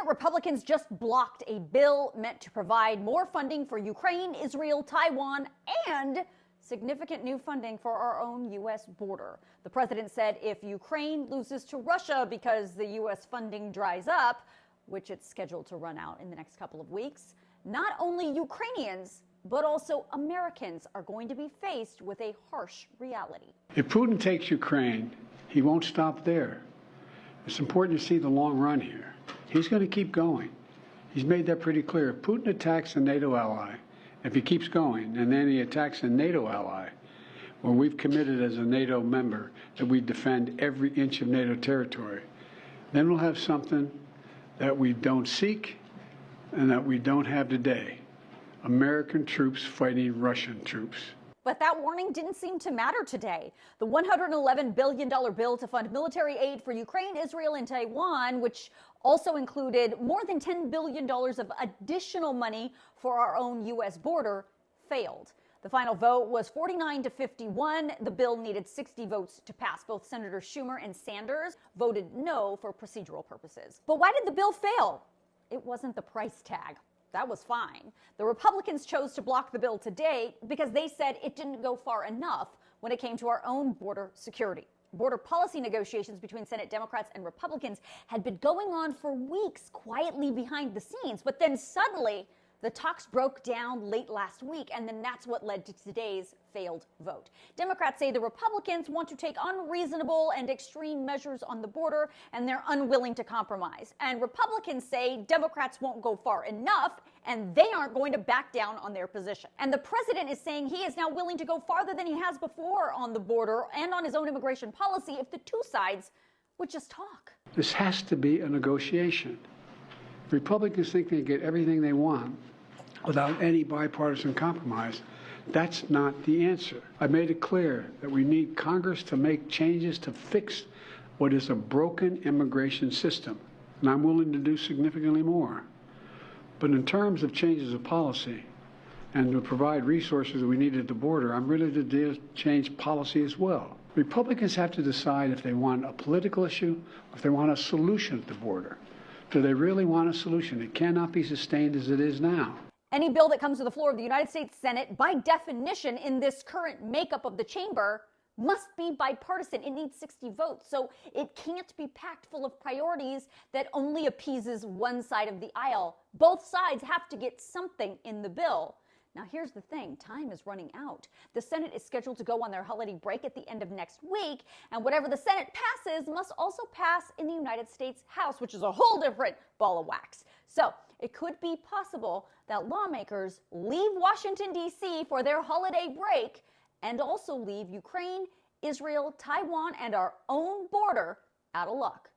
Senate Republicans just blocked a bill meant to provide more funding for Ukraine, Israel, Taiwan, and significant new funding for our own U.S. border. The president said if Ukraine loses to Russia because the U.S. funding dries up, which it's scheduled to run out in the next couple of weeks, not only Ukrainians, but also Americans are going to be faced with a harsh reality. If Putin takes Ukraine, he won't stop there. It's important to see the long run here. He's going to keep going. He's made that pretty clear. If Putin attacks a NATO ally, if he keeps going, and then he attacks a NATO ally, where we've committed as a NATO member that we defend every inch of NATO territory, then we'll have something that we don't seek and that we don't have today. American troops fighting Russian troops. But that warning didn't seem to matter today. The $111 billion bill to fund military aid for Ukraine, Israel, and Taiwan, which also included more than $10 billion of additional money for our own U.S. border, failed. The final vote was 49 to 51. The bill needed 60 votes to pass. Both Senators Schumer and Sanders voted no for procedural purposes. But why did the bill fail? It wasn't the price tag. That was fine. The Republicans chose to block the bill today because they said it didn't go far enough when it came to our own border security. Border policy negotiations between Senate Democrats and Republicans had been going on for weeks quietly behind the scenes, but then suddenly the talks broke down late last week, and then that's what led to today's failed vote. Democrats say the Republicans want to take unreasonable and extreme measures on the border, and they're unwilling to compromise. And Republicans say Democrats won't go far enough, and they aren't going to back down on their position. And the president is saying he is now willing to go farther than he has before on the border and on his own immigration policy if the two sides would just talk. This has to be a negotiation. Republicans think they get everything they want without any bipartisan compromise. That's not the answer. I made it clear that we need Congress to make changes to fix what is a broken immigration system, and I'm willing to do significantly more. But in terms of changes of policy and to provide resources that we need at the border, I'm ready to change policy as well. Republicans have to decide if they want a political issue or if they want a solution at the border. Do they really want a solution? It cannot be sustained as it is now. Any bill that comes to the floor of the United States Senate, by definition, in this current makeup of the chamber, must be bipartisan. It needs 60 votes, so it can't be packed full of priorities that only appeases one side of the aisle. Both sides have to get something in the bill. Now, here's the thing. Time is running out. The Senate is scheduled to go on their holiday break at the end of next week, and whatever the Senate passes must also pass in the United States House, which is a whole different ball of wax. So it could be possible that lawmakers leave Washington, D.C. for their holiday break and also leave Ukraine, Israel, Taiwan, and our own border out of luck.